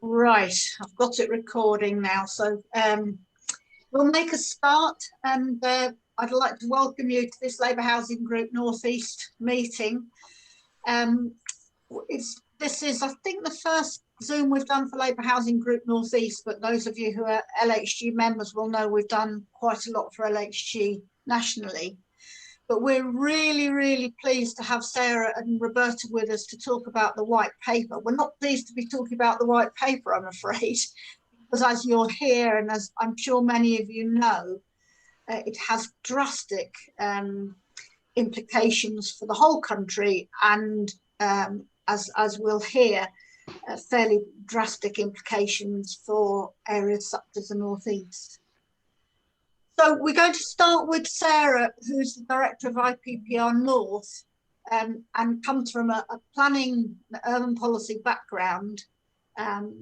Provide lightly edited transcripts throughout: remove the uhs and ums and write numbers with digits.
Right, I've got it recording now, so we'll make a start, and I'd like to welcome you to this Labour Housing Group North East meeting. This is, I think, the first Zoom we've done for Labour Housing Group North East, but those of you who are LHG members will know we've done quite a lot for LHG nationally. But we're really, really pleased to have Sarah and Roberta with us to talk about the white paper. We're not pleased to be talking about the white paper, I'm afraid, because as you'll hear, and as I'm sure many of you know, it has drastic implications for the whole country, and as we'll hear, fairly drastic implications for areas such as the North East. So we're going to start with Sarah, who's the director of IPPR North, and comes from a planning urban policy background.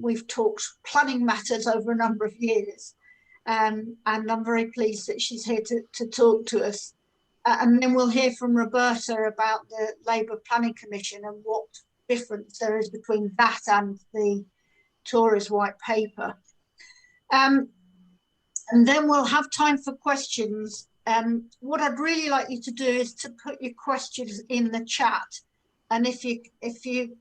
We've talked planning matters over a number of years, and I'm very pleased that she's here to talk to us. And then we'll hear from Roberta about the Labour Planning Commission and what difference there is between that and the Tories white paper. And then we'll have time for questions. What I'd really like you to do is to put your questions in the chat. And if you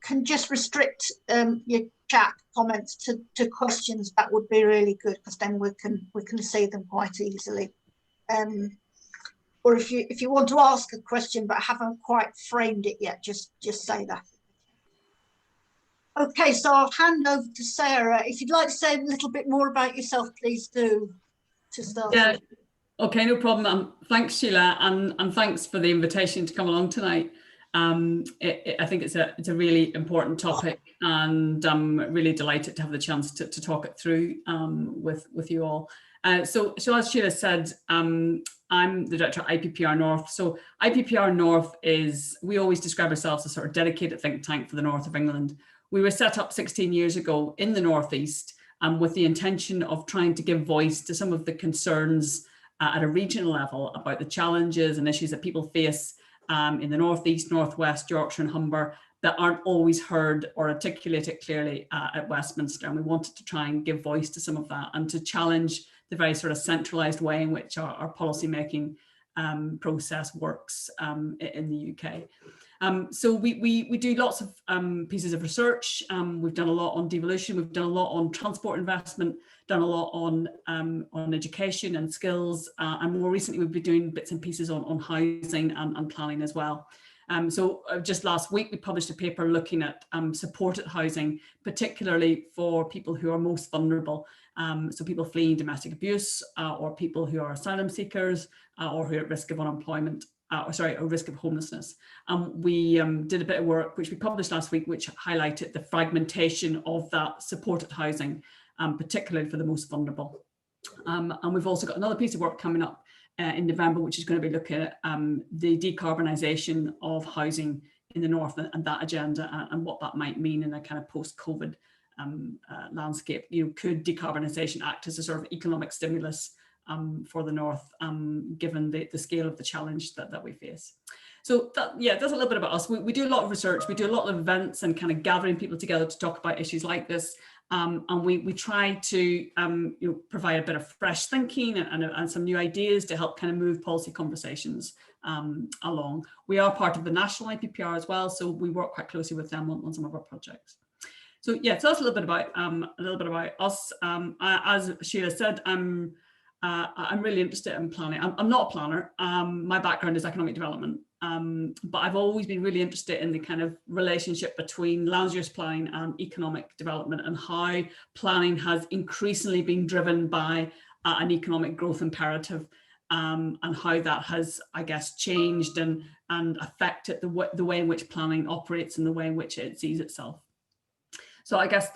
can just restrict your chat comments to questions, that would be really good, because then we can see them quite easily. Or if you want to ask a question but haven't quite framed it yet, just say that. Okay, so I'll hand over to Sarah. If you'd like to say a little bit more about yourself, please do, to start. Yeah, okay, no problem. Thanks, Sheila, and thanks for the invitation to come along tonight. I think it's a really important topic, and I'm really delighted to have the chance to talk it through with you all. So as Sheila said, I'm the director of IPPR North. So IPPR North we always describe ourselves as sort of dedicated think tank for the north of England. We were set up 16 years ago in the Northeast with the intention of trying to give voice to some of the concerns at a regional level about the challenges and issues that people face in the Northeast, Northwest, Yorkshire and Humber that aren't always heard or articulated clearly at Westminster. And we wanted to try and give voice to some of that and to challenge the very sort of centralised way in which our policy making process works in the UK. So we do lots of pieces of research. We've done a lot on devolution, we've done a lot on transport investment, done a lot on education and skills, and more recently we've been doing bits and pieces on housing and planning as well. So just last week we published a paper looking at supported housing, particularly for people who are most vulnerable. So people fleeing domestic abuse, or people who are asylum seekers, or who are at risk of unemployment. Or risk of homelessness. We did a bit of work which we published last week, which highlighted the fragmentation of that supported housing, particularly for the most vulnerable. And we've also got another piece of work coming up in November, which is going to be looking at the decarbonisation of housing in the north and that agenda and what that might mean in a kind of post-COVID landscape. Could decarbonisation act as a sort of economic stimulus for the north, given the scale of the challenge that we face. So that's a little bit about us. We do a lot of research, we do a lot of events and kind of gathering people together to talk about issues like this. And we try to provide a bit of fresh thinking and some new ideas to help kind of move policy conversations along. We are part of the national IPPR as well, so we work quite closely with them on some of our projects. So so that's a little bit about us. As Sheila said, I'm really interested in planning. I'm not a planner. My background is economic development, but I've always been really interested in the kind of relationship between land use planning and economic development, and how planning has increasingly been driven by an economic growth imperative, and how that has, I guess, changed and affected the way in which planning operates and the way in which it sees itself. So I guess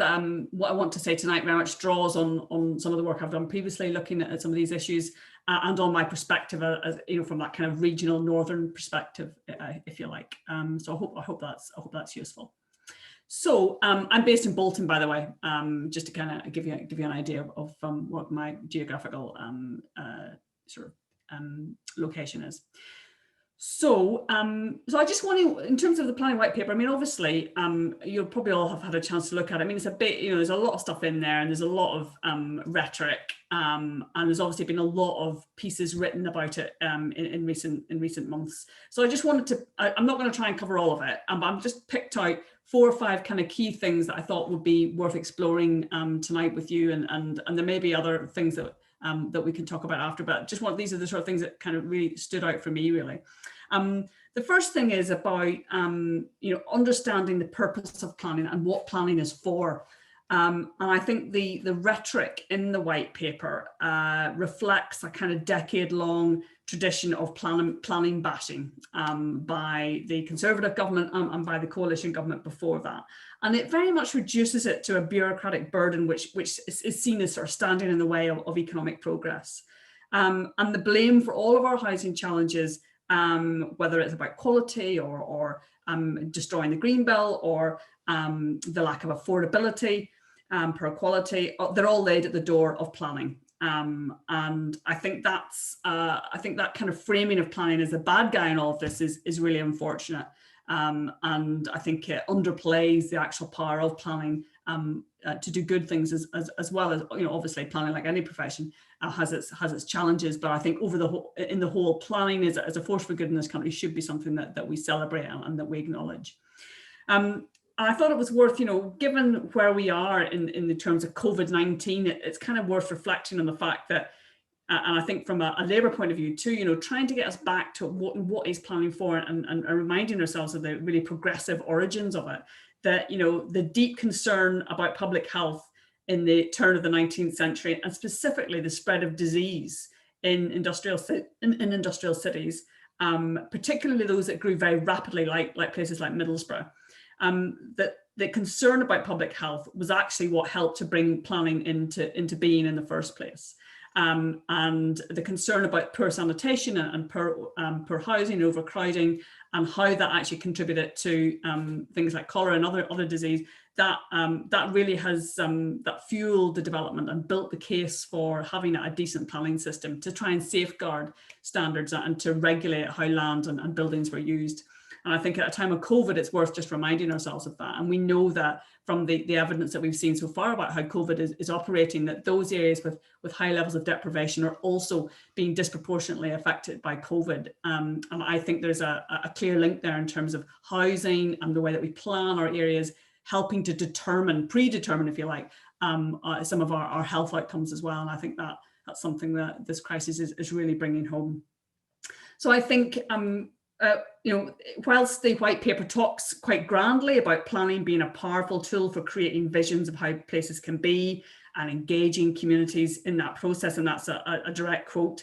what I want to say tonight very much draws on some of the work I've done previously, looking at some of these issues, and on my perspective, as from that kind of regional northern perspective, if you like. So I hope that's useful. So I'm based in Bolton, by the way, just to kind of give you an idea of what my geographical location is. So I just want to, in terms of the planning white paper, I mean, obviously, you'll probably all have had a chance to look at it. I mean, it's a bit, there's a lot of stuff in there, and there's a lot of rhetoric, and there's obviously been a lot of pieces written about it in recent months. So I just wanted to, I'm not going to try and cover all of it, but I've just picked out 4 or 5 kind of key things that I thought would be worth exploring tonight with you, and there may be other things that we can talk about after, but these are the sort of things that kind of really stood out for me, really. The first thing is about understanding the purpose of planning and what planning is for. And I think the rhetoric in the white paper reflects a kind of decade-long tradition of planning bashing by the Conservative government and by the coalition government before that. And it very much reduces it to a bureaucratic burden which is seen as sort of standing in the way of economic progress. And the blame for all of our housing challenges, whether it's about quality or destroying the green belt or the lack of affordability, per quality, they're all laid at the door of planning. And I think that kind of framing of planning as the bad guy in all of this is really unfortunate. And I think it underplays the actual power of planning to do good things as well as, obviously planning, like any profession, has its challenges. But I think in the whole, planning as a force for good in this country should be something that we celebrate and that we acknowledge. I thought it was worth, given where we are in the terms of COVID-19, it's kind of worth reflecting on the fact that, and I think from a Labour point of view too, trying to get us back to what is planning for and reminding ourselves of the really progressive origins of it, that, the deep concern about public health in the turn of the 19th century, and specifically the spread of disease in industrial cities, particularly those that grew very rapidly, like places like Middlesbrough. That the concern about public health was actually what helped to bring planning into being in the first place. And the concern about poor sanitation and poor housing, overcrowding, and how that actually contributed to things like cholera and other disease, that really has that fueled the development and built the case for having a decent planning system to try and safeguard standards and to regulate how land and buildings were used. And I think at a time of COVID, it's worth just reminding ourselves of that. And we know that from the evidence that we've seen so far about how COVID is operating, that those areas with high levels of deprivation are also being disproportionately affected by COVID. And I think there's a clear link there in terms of housing and the way that we plan our areas, helping to predetermine, if you like, some of our health outcomes as well. And I think that's something that this crisis is really bringing home. So I think, whilst the white paper talks quite grandly about planning being a powerful tool for creating visions of how places can be and engaging communities in that process, and that's a direct quote,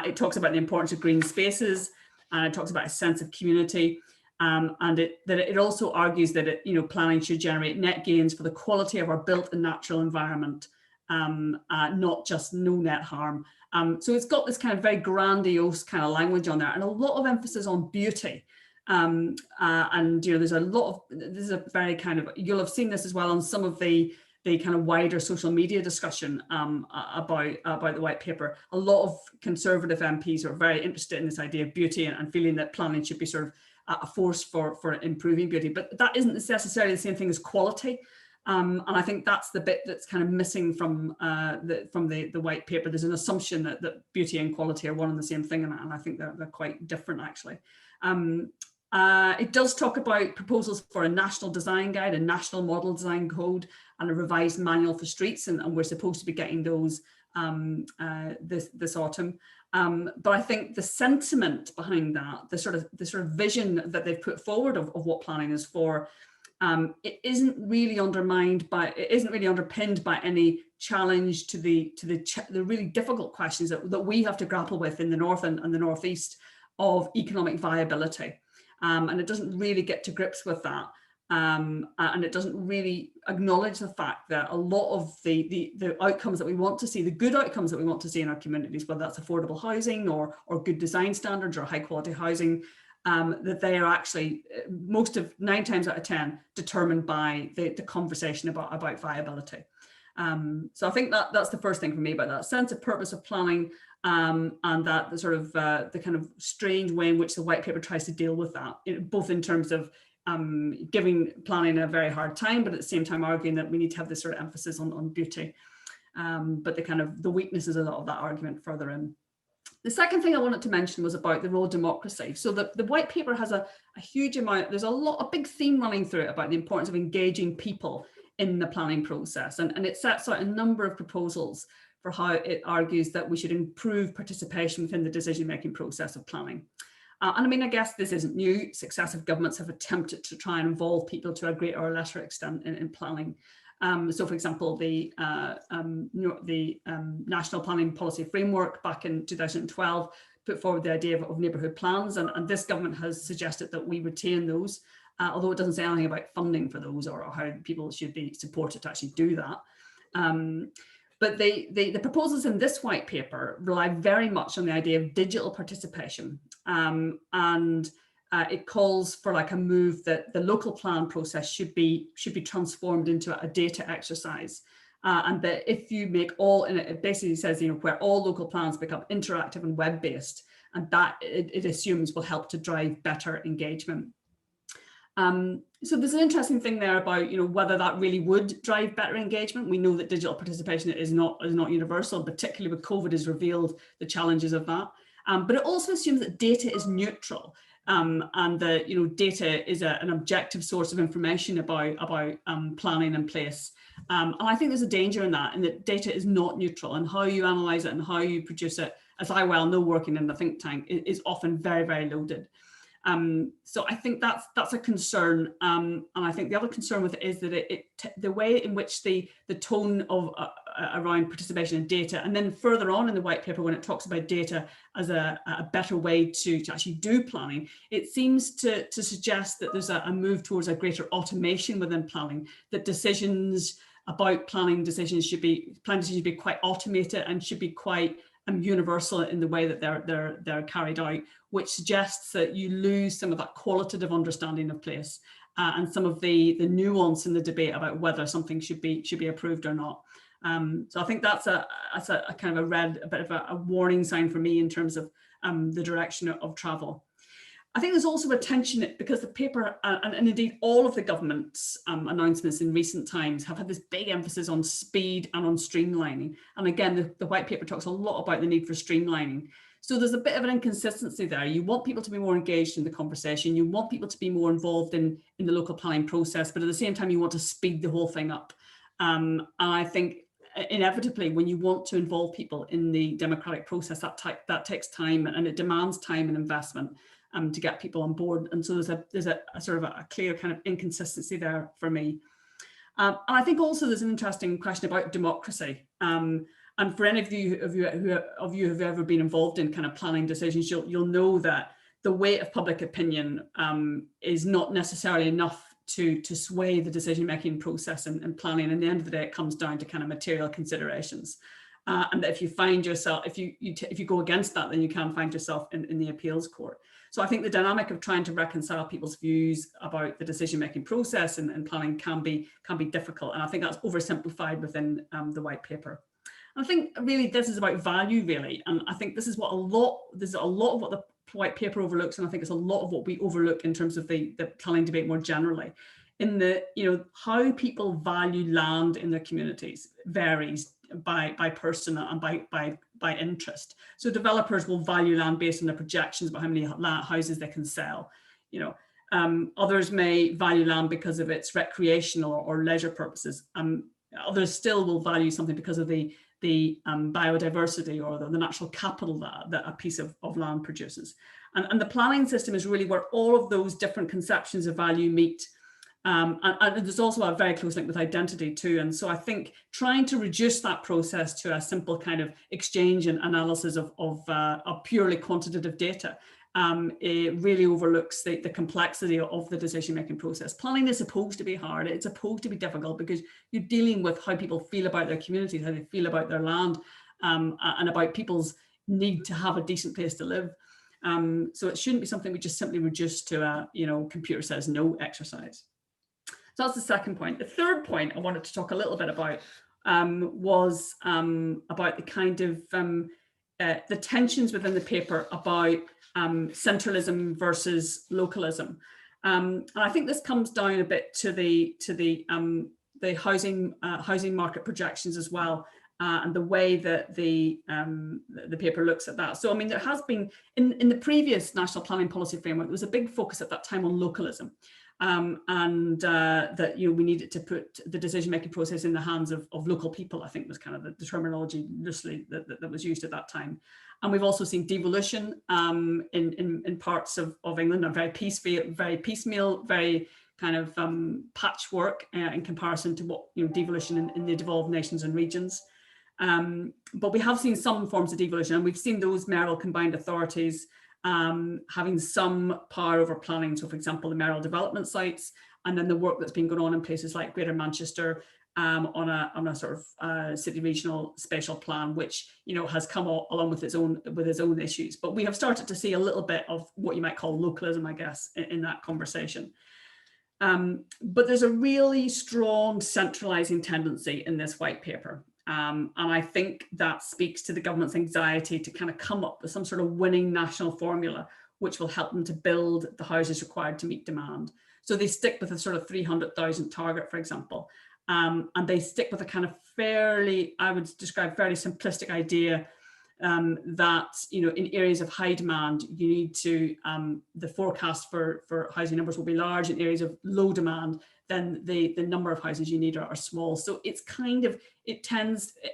it talks about the importance of green spaces, and it talks about a sense of community, and it also argues that planning should generate net gains for the quality of our built and natural environment, not just no net harm. So it's got this kind of very grandiose kind of language on there, and a lot of emphasis on beauty. And there's a very kind of, you'll have seen this as well on some of the kind of wider social media discussion about the white paper. A lot of Conservative MPs are very interested in this idea of beauty and feeling that planning should be sort of a force for improving beauty, but that isn't necessarily the same thing as quality. And I think that's the bit that's kind of missing from the white paper. There's an assumption that beauty and quality are one and the same thing, and I think they're quite different, actually. It does talk about proposals for a national design guide, a national model design code, and a revised manual for streets, and we're supposed to be getting those this autumn. But I think the sentiment behind that, the sort of vision that they've put forward of what planning is for, it isn't really underpinned by any challenge to the really difficult questions that we have to grapple with in the north and the northeast of economic viability, and it doesn't really get to grips with that, and it doesn't really acknowledge the fact that a lot of the outcomes that we want to see, the good outcomes that we want to see in our communities, whether that's affordable housing or good design standards or high quality housing, that they are actually 9 times out of 10 determined by the conversation about viability. So I think that's the first thing for me, about that sense of purpose of planning, and that the sort of the kind of strange way in which the white paper tries to deal with that, both in terms of giving planning a very hard time, but at the same time arguing that we need to have this sort of emphasis on beauty. But the weaknesses of that argument further in. The second thing I wanted to mention was about the role of democracy. So the white paper has a huge amount, there's a big theme running through it about the importance of engaging people in the planning process. And it sets out a number of proposals for how it argues that we should improve participation within the decision-making process of planning. And I mean, I guess this isn't new. Successive governments have attempted to try and involve people to a greater or lesser extent in planning. So, for example, the National Planning Policy Framework back in 2012 put forward the idea of neighbourhood plans, and this government has suggested that we retain those, although it doesn't say anything about funding for those or how people should be supported to actually do that. But the proposals in this white paper rely very much on the idea of digital participation, and it calls for like a move that the local plan process should be transformed into a data exercise, and that if you make all, and it basically says, where all local plans become interactive and web-based, and that it assumes will help to drive better engagement. So there's an interesting thing there about whether that really would drive better engagement. We know that digital participation is not universal, particularly with COVID has revealed the challenges of that. But it also assumes that data is neutral, and that data is an objective source of information about planning and place. And I think there's a danger in that, and that data is not neutral, and how you analyse it and how you produce it, as I well know working in the think tank, is often very, very loaded. So I think that's a concern, and I think the other concern with it is that the way in which the tone of around participation in data, and then further on in the white paper when it talks about data as a better way to actually do planning, it seems to suggest that there's a move towards a greater automation within planning, that decisions about planning decisions should be quite automated and should be quite universal in the way that they're carried out, which suggests that you lose some of that qualitative understanding of place, and some of the nuance in the debate about whether something should be approved or not. So I think that's a kind of a bit of a warning sign for me in terms of the direction of travel. I think there's also a tension because the paper, and indeed all of the government's announcements in recent times have had this big emphasis on speed and on streamlining. And again, the white paper talks a lot about the need for streamlining. So there's a bit of an inconsistency there. You want people to be more engaged in the conversation. You want people to be more involved in the local planning process, but at the same time, you want to speed the whole thing up. And I think inevitably, when you want to involve people in the democratic process, that takes time, and it demands time and investment to get people on board. And so there's a sort of a clear kind of inconsistency there for me. And I think also there's an interesting question about democracy. And for any of you who have ever been involved in kind of planning decisions, you'll know that the weight of public opinion is not necessarily enough to sway the decision-making process and planning. And at the end of the day, it comes down to kind of material considerations. And that if you find yourself, if you go against that, then you can find yourself in the appeals court. So I think the dynamic of trying to reconcile people's views about the decision-making process and planning can be difficult. And I think that's oversimplified within the white paper. And I think really this is about value, really. And I think this is a lot of what the white paper overlooks, and I think it's a lot of what we overlook in terms of the planning debate more generally. In the how people value land in their communities varies by person and by interest. So developers will value land based on their projections about how many houses they can sell. Others may value land because of its recreational or leisure purposes. Others still will value something because of the biodiversity or the natural capital that a piece of land produces. And the planning system is really where all of those different conceptions of value meet. And there's also a very close link with identity too. And so I think trying to reduce that process to a simple kind of exchange and analysis of purely quantitative data, it really overlooks the complexity of the decision-making process. Planning is supposed to be hard. It's supposed to be difficult because you're dealing with how people feel about their communities, how they feel about their land, and about people's need to have a decent place to live. So it shouldn't be something we just simply reduce to a, computer says no exercise. So that's the second point. The third point I wanted to talk a little bit about was about the kind of the tensions within the paper about centralism versus localism. And I think this comes down a bit to the housing market projections as well, and the way that the paper looks at that. So I mean, there has been in the previous national planning policy framework, there was a big focus at that time on localism, and that we needed to put the decision-making process in the hands of local people. I think was kind of the terminology loosely that was used at that time. And we've also seen devolution in parts of England, are very piecemeal, very kind of patchwork in comparison to what devolution in the devolved nations and regions. But we have seen some forms of devolution, and we've seen those mayoral combined authorities having some power over planning. So, for example, the mayoral development sites, and then the work that's been going on in places like Greater Manchester on a sort of city regional spatial plan, which has come along with its own issues. But we have started to see a little bit of what you might call localism, I guess, in that conversation. But there's a really strong centralising tendency in this white paper. And I think that speaks to the government's anxiety to kind of come up with some sort of winning national formula, which will help them to build the houses required to meet demand. So they stick with a sort of 300,000 target, for example. And they stick with a kind of I would describe fairly simplistic idea that, in areas of high demand, you need to, the forecast for housing numbers will be large. In areas of low demand, then the number of houses you need are small. So it's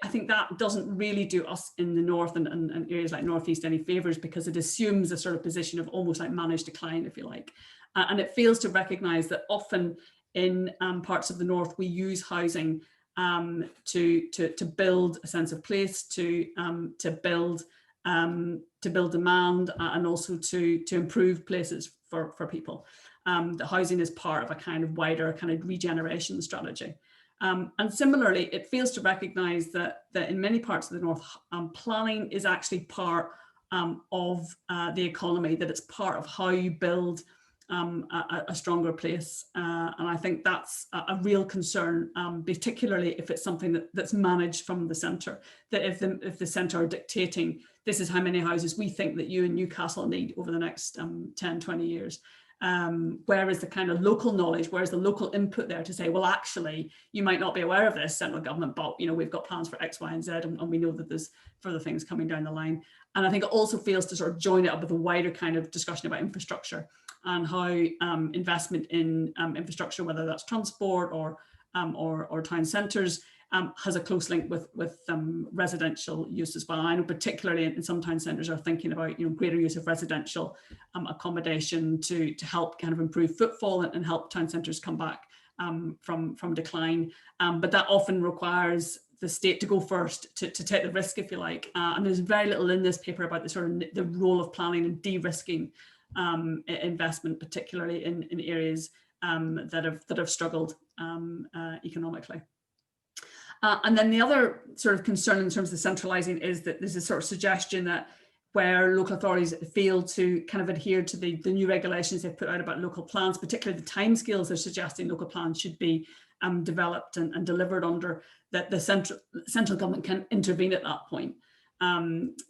I think that doesn't really do us in the north and areas like northeast any favors, because it assumes a sort of position of almost like managed decline, if you like. And it fails to recognize that often in parts of the north, we use housing to build a sense of place, to build demand, and also to improve places for people. The housing is part of a kind of wider kind of regeneration strategy. And similarly, it fails to recognise that in many parts of the north, planning is actually part of the economy, that it's part of how you build a stronger place. And I think that's a real concern, particularly if it's something that's managed from the centre, that if the centre are dictating, this is how many houses we think that you in Newcastle need over the next 10, 20 years. Where is the kind of local knowledge, where is the local input there to say, well, actually, you might not be aware of this, central government, but we've got plans for X, Y, and Z, and we know that there's further things coming down the line. And I think it also fails to sort of join it up with a wider kind of discussion about infrastructure and how investment in infrastructure, whether that's transport or town centres, has a close link with residential use as well. And I know particularly in some town centres are thinking about greater use of residential accommodation to help kind of improve footfall and help town centres come back from decline. But that often requires the state to go first, to take the risk, if you like. And there's very little in this paper about the sort of the role of planning and de-risking investment, particularly in areas that have struggled economically. And then the other sort of concern in terms of centralising is that there's a sort of suggestion that where local authorities fail to kind of adhere to the new regulations they've put out about local plans, particularly the timescales they're suggesting local plans should be developed and delivered under, that the central government can intervene at that point.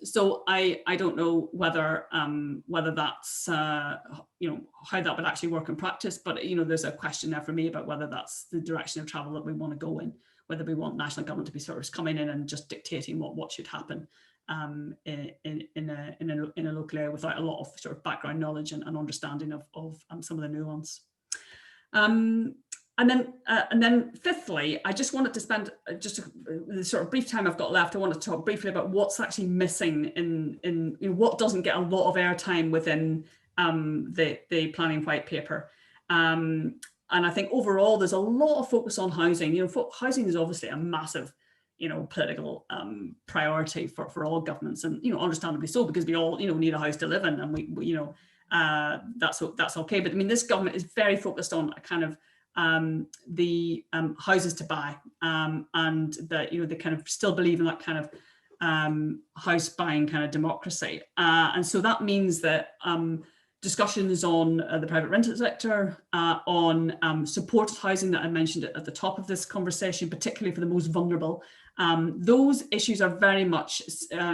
So I don't know whether that's how that would actually work in practice, but there's a question there for me about whether that's the direction of travel that we want to go in, whether we want national government to be sort of coming in and just dictating what should happen in a local area without a lot of sort of background knowledge and understanding of some of the nuance. And then fifthly, I just wanted to spend the sort of brief time I've got left. I want to talk briefly about what's actually missing in what doesn't get a lot of airtime within the planning white paper. And I think overall there's a lot of focus on housing. Housing is obviously a massive political priority for all governments, and understandably so, because we all need a house to live in, and we that's okay. But I mean, this government is very focused on a kind of the houses to buy, and that they kind of still believe in that kind of house buying kind of democracy, and so that means that discussions on the private rented sector, on supported housing that I mentioned at the top of this conversation, particularly for the most vulnerable. Those issues are very much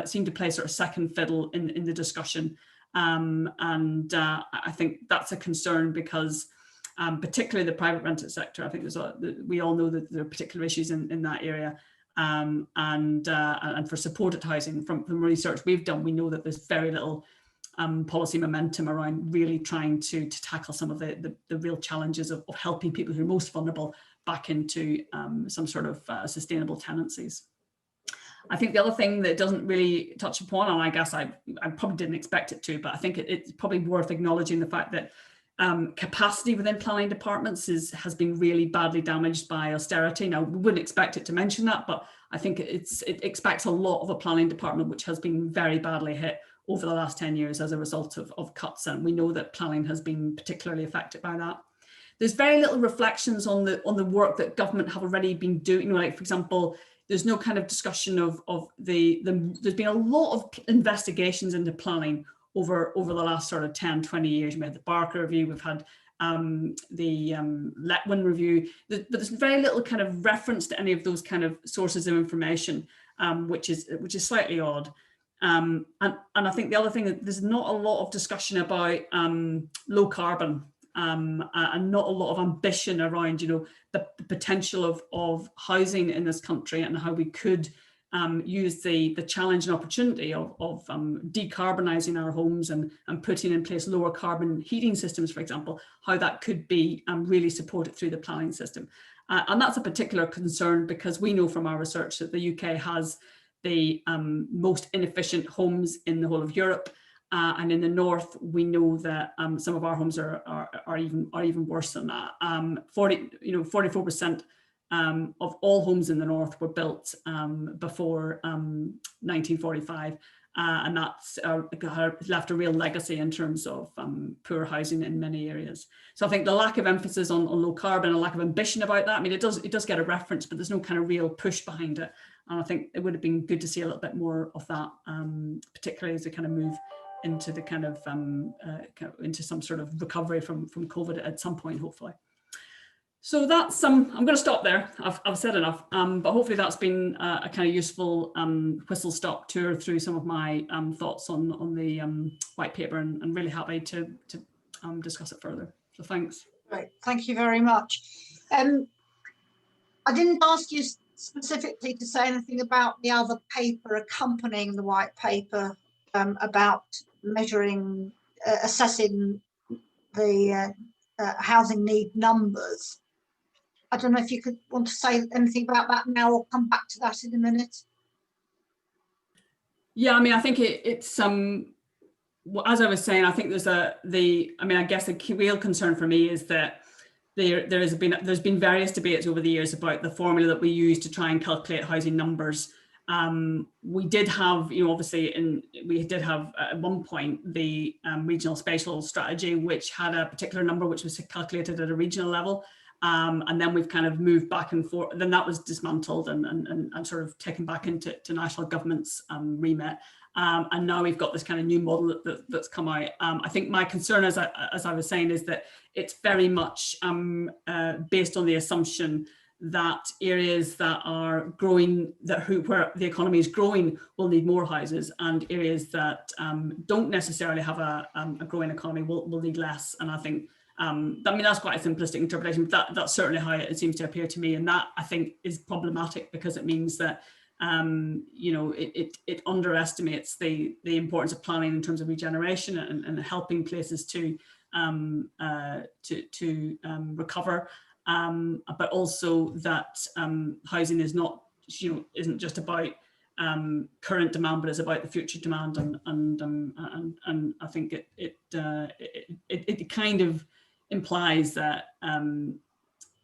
seem to play sort of second fiddle in the discussion. I think that's a concern because particularly the private rented sector, I think we all know that there are particular issues in that area. And for supported housing, from research we've done, we know that there's very little policy momentum around really trying to tackle some of the real challenges of helping people who are most vulnerable back into some sort of sustainable tenancies. I think the other thing that it doesn't really touch upon, and I guess I probably didn't expect it to, but I think it's probably worth acknowledging the fact that capacity within planning departments has been really badly damaged by austerity. Now, we wouldn't expect it to mention that, but I think it expects a lot of a planning department which has been very badly hit over the last 10 years as a result of cuts, and we know that planning has been particularly affected by that. There's very little reflections on the work that government have already been doing. You know, like, for example, there's no kind of discussion of there's been a lot of investigations into planning over the last sort of 10, 20 years. We had the Barker Review, we've had the Letwin Review, but there's very little kind of reference to any of those kind of sources of information, which is slightly odd. And I think the other thing is there's not a lot of discussion about low carbon and not a lot of ambition around, you know, the potential of housing in this country and how we could use the challenge and opportunity of decarbonising our homes and putting in place lower carbon heating systems, for example, how that could be really supported through the planning system. And that's a particular concern because we know from our research that the UK has the most inefficient homes in the whole of Europe. And in the north, we know that some of our homes are even worse than that. 44% of all homes in the north were built before 1945, and that's left a real legacy in terms of poor housing in many areas. So I think the lack of emphasis on low carbon and lack of ambition about that, I mean, it does get a reference, but there's no kind of real push behind it. And I think it would have been good to see a little bit more of that, particularly as we kind of move into the kind of into some sort of recovery from COVID at some point, hopefully. So that's I'm going to stop there. I've said enough, but hopefully that's been a kind of useful whistle stop tour through some of my thoughts on the white paper, and really happy to discuss it further. So thanks. Great, thank you very much. I didn't ask you specifically to say anything about the other paper accompanying the white paper about measuring, assessing the housing need numbers. I don't know if you could want to say anything about that now or come back to that in a minute. Yeah, I mean, I think it's as I was saying, I think there's I guess the real concern for me is that there's been various debates over the years about the formula that we use to try and calculate housing numbers. We did have, obviously we did have at one point the regional spatial strategy, which had a particular number which was calculated at a regional level. And then we've kind of moved back and forth. Then that was dismantled and sort of taken back into national government's remit. And now we've got this kind of new model that's come out. I think my concern, as I was saying, is that it's very much based on the assumption that areas that are growing, where the economy is growing, will need more houses, and areas that don't necessarily have a growing economy will need less. And I think, that's quite a simplistic interpretation, but that's certainly how it seems to appear to me. And that, I think, is problematic because it means that it underestimates the importance of planning in terms of regeneration and helping places to recover, but also that housing is not, isn't just about current demand, but it's about the future demand. And I think it kind of implies that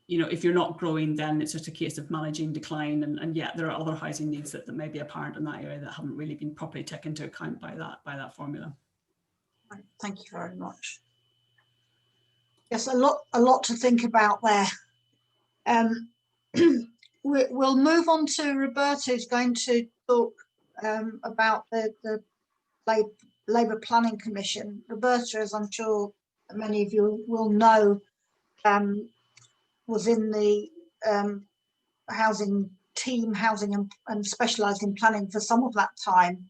if you're not growing, then it's just a case of managing decline, and yet there are other housing needs that may be apparent in that area that haven't really been properly taken into account by that formula. Thank you very much. Yes, a lot to think about there. We'll move on to Roberta, who's going to talk about the Labour Planning Commission. Roberta, as I'm sure many of you will know, was in the housing team, and specialised in planning for some of that time.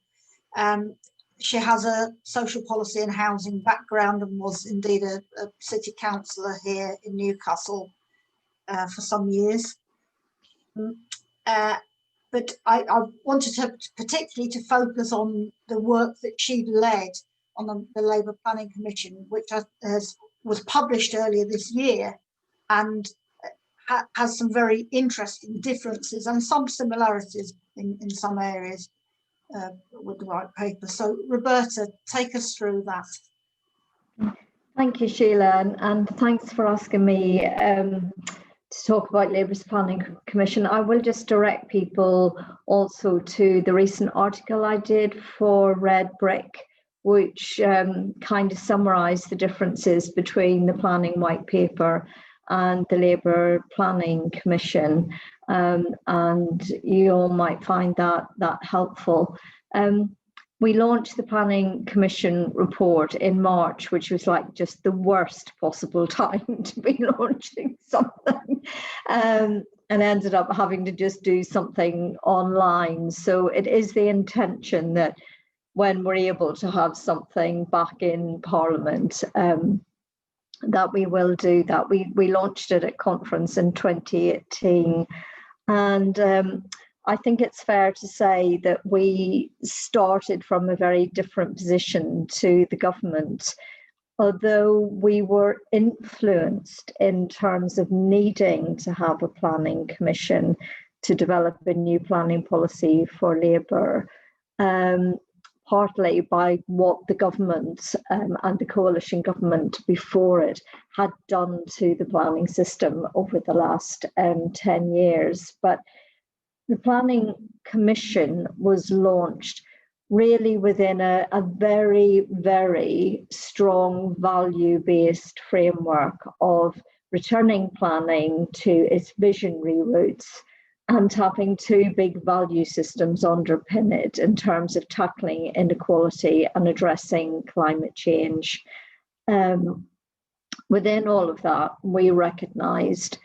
She has a social policy and housing background and was indeed a city councillor here in Newcastle for some years. But I wanted to particularly to focus on the work that she led on the Labour Planning Commission, which was published earlier this year, and has some very interesting differences and some similarities in some areas with the white paper. So Roberta, take us through that. Thank you, Sheila, and thanks for asking me to talk about Labour's Planning Commission. I will just direct people also to the recent article I did for Red Brick, which kind of summarised the differences between the Planning White Paper and the Labour Planning Commission, and you all might find that helpful. We launched the Planning Commission report in March, which was like just the worst possible time to be launching something, and ended up having to just do something online. So it is the intention that when we're able to have something back in Parliament, that we will do that. We launched it at conference in 2018, and I think it's fair to say that we started from a very different position to the government, although we were influenced in terms of needing to have a planning commission to develop a new planning policy for Labour, partly by what the government and the coalition government before it had done to the planning system over the last 10 years. But the Planning Commission was launched really within a very, very strong value-based framework of returning planning to its visionary roots and having two big value systems underpin it in terms of tackling inequality and addressing climate change. Within all of that, we recognised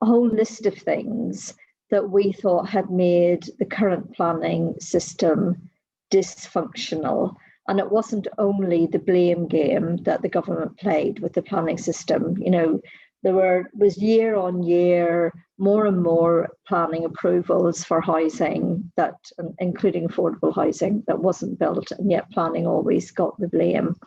a whole list of things that we thought had made the current planning system dysfunctional. And it wasn't only the blame game that the government played with the planning system. You know, there was year on year, more and more planning approvals for housing, that, including affordable housing, that wasn't built, and yet planning always got the blame.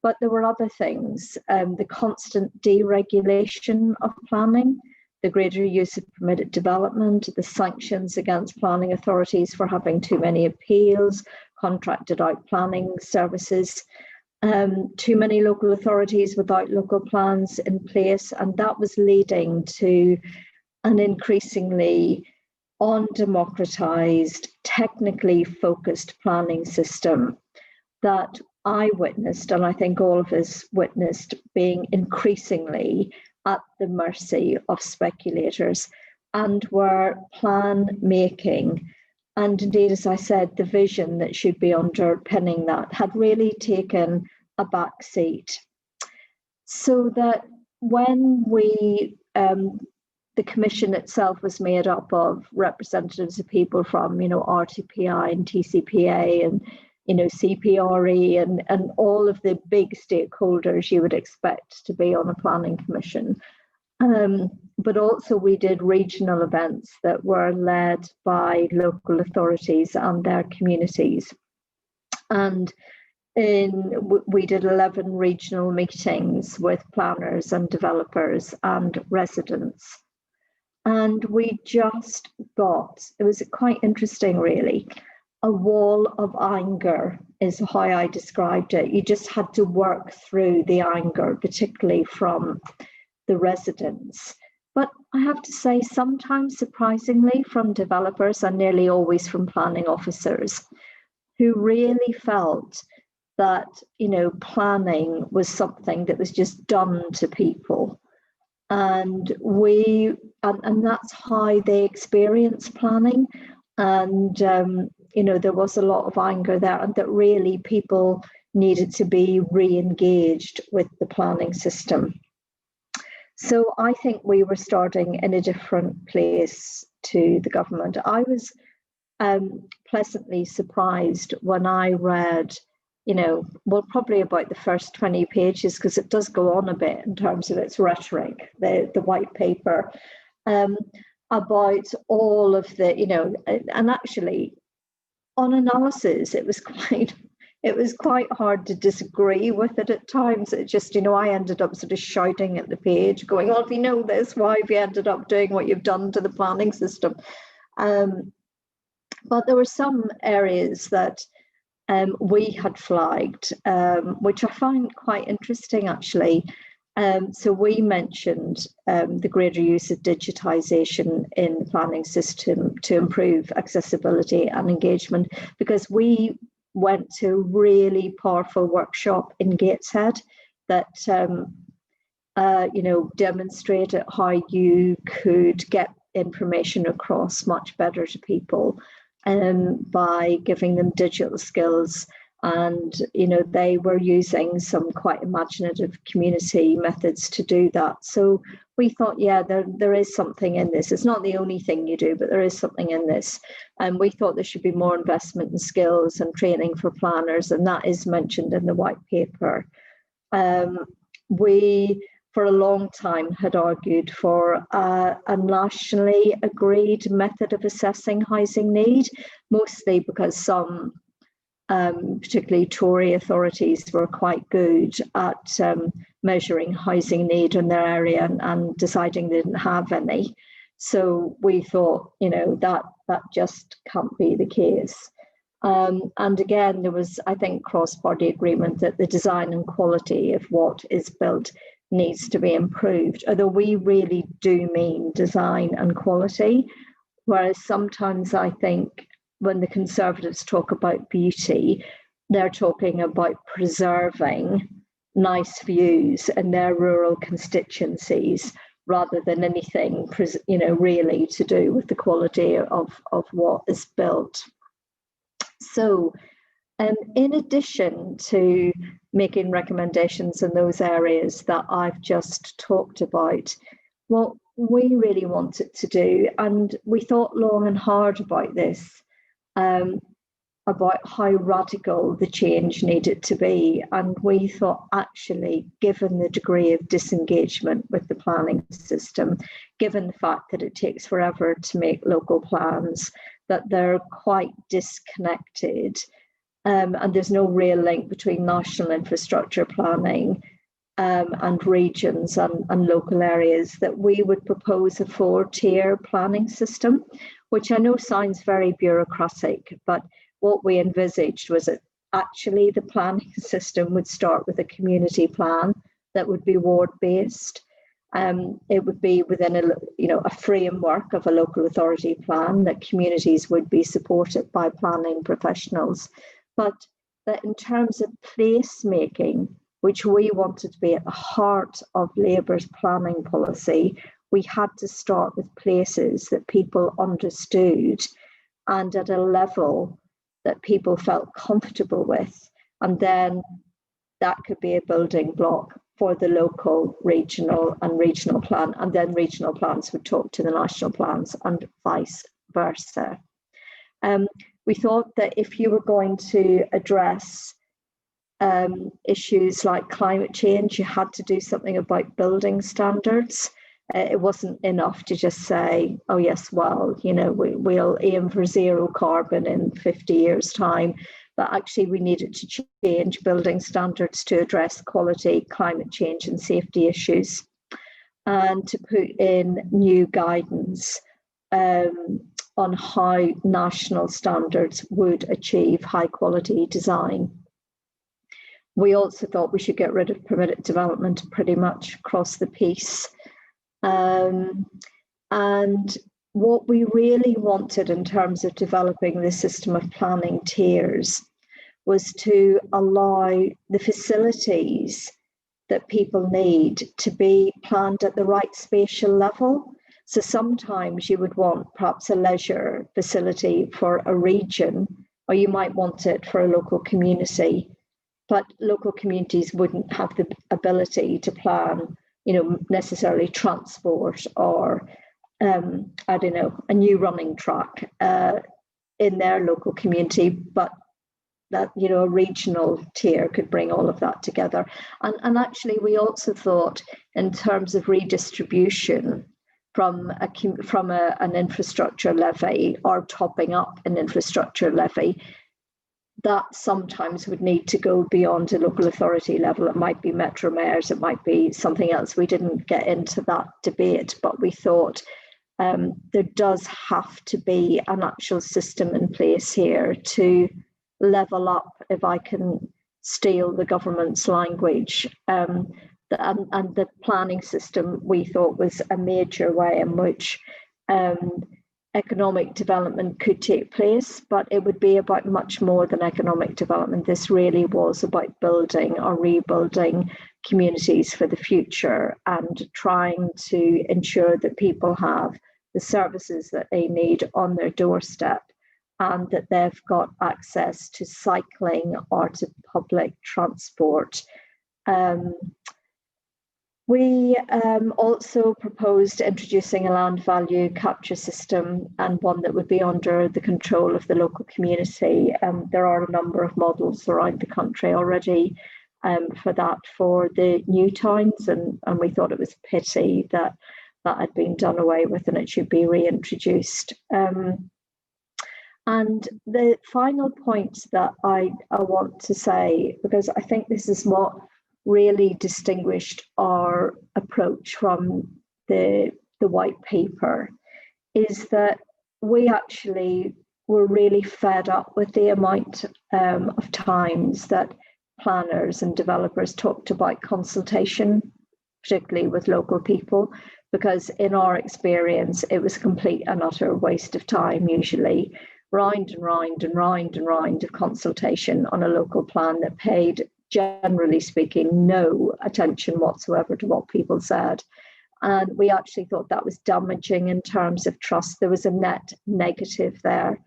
But there were other things, the constant deregulation of planning, the greater use of permitted development, the sanctions against planning authorities for having too many appeals, contracted out planning services, too many local authorities without local plans in place, and that was leading to an increasingly undemocratised, technically focused planning system that I witnessed, and I think all of us witnessed, being increasingly at the mercy of speculators, and where plan making, and indeed, as I said, the vision that should be underpinning that had really taken a back seat. So that when the commission itself was made up of representatives of people from, RTPI and TCPA and, CPRE and all of the big stakeholders you would expect to be on a planning commission. But also we did regional events that were led by local authorities and their communities. And we did 11 regional meetings with planners and developers and residents. And we just got, it was quite interesting really, a wall of anger is how I described it. You just had to work through the anger, particularly from the residents. But I have to say, sometimes surprisingly from developers and nearly always from planning officers, who really felt that, planning was something that was just done to people. And and that's how they experience planning. And, there was a lot of anger there, and that really people needed to be re-engaged with the planning system. So I think we were starting in a different place to the government. I was pleasantly surprised when I read, well, probably about the first 20 pages, because it does go on a bit in terms of its rhetoric, the white paper, about all of the, and actually on analysis, it was quite hard to disagree with it at times. It just, I ended up sort of shouting at the page, going, well, if you know this, why have you ended up doing what you've done to the planning system? But there were some areas that we had flagged, which I find quite interesting, actually. So we mentioned the greater use of digitisation in the planning system to improve accessibility and engagement, because we went to a really powerful workshop in Gateshead that demonstrated how you could get information across much better to people by giving them digital skills. And, they were using some quite imaginative community methods to do that. So we thought, yeah, there is something in this. It's not the only thing you do, but there is something in this. And we thought there should be more investment in skills and training for planners, and that is mentioned in the white paper. We, for a long time, had argued for a nationally agreed method of assessing housing need, mostly because some particularly Tory authorities were quite good at measuring housing need in their area and deciding they didn't have any. So we thought, that just can't be the case. And again, there was, I think, cross-party agreement that the design and quality of what is built needs to be improved, although we really do mean design and quality, whereas sometimes I think when the Conservatives talk about beauty, they're talking about preserving nice views in their rural constituencies rather than anything, really to do with the quality of what is built. So, in addition to making recommendations in those areas that I've just talked about, what we really wanted to do, and we thought long and hard about this, about how radical the change needed to be. And we thought, actually, given the degree of disengagement with the planning system, given the fact that it takes forever to make local plans, that they're quite disconnected, and there's no real link between national infrastructure planning and regions and local areas, that we would propose a 4-tier planning system, which I know sounds very bureaucratic, but what we envisaged was that actually the planning system would start with a community plan that would be ward-based. It would be within a framework of a local authority plan that communities would be supported by planning professionals, but that in terms of placemaking, which we wanted to be at the heart of Labour's planning policy, we had to start with places that people understood and at a level that people felt comfortable with. And then that could be a building block for the local, regional plan. And then regional plans would talk to the national plans and vice versa. We thought that if you were going to address issues like climate change, you had to do something about building standards. It wasn't enough to just say, oh yes, well, we'll aim for zero carbon in 50 years' time. But actually we needed to change building standards to address quality, climate change and safety issues, and to put in new guidance on how national standards would achieve high quality design. We also thought we should get rid of permitted development pretty much across the piece. And what we really wanted in terms of developing the system of planning tiers was to allow the facilities that people need to be planned at the right spatial level. So sometimes you would want perhaps a leisure facility for a region, or you might want it for a local community. but local communities wouldn't have the ability to plan, necessarily transport or, I don't know, a new running track in their local community, but that, a regional tier could bring all of that together. And actually, we also thought in terms of redistribution from an infrastructure levy or topping up an infrastructure levy, that sometimes would need to go beyond a local authority level. It might be metro mayors, it might be something else. We didn't get into that debate, but we thought there does have to be an actual system in place here to level up, if I can steal the government's language. And the planning system, we thought, was a major way in which economic development could take place, but it would be about much more than economic development. This really was about building or rebuilding communities for the future and trying to ensure that people have the services that they need on their doorstep and that they've got access to cycling or to public transport. We also proposed introducing a land value capture system, and one that would be under the control of the local community. There are a number of models around the country already for that, for the new towns, and we thought it was a pity that had been done away with and it should be reintroduced. And the final point that I want to say, because I think this is what really distinguished our approach from the white paper, is that we actually were really fed up with the amount of times that planners and developers talked about consultation, particularly with local people, because in our experience, it was a complete and utter waste of time, usually. Round and round and round and round of consultation on a local plan that paid, generally speaking, no attention whatsoever to what people said. And we actually thought that was damaging in terms of trust. There was a net negative there.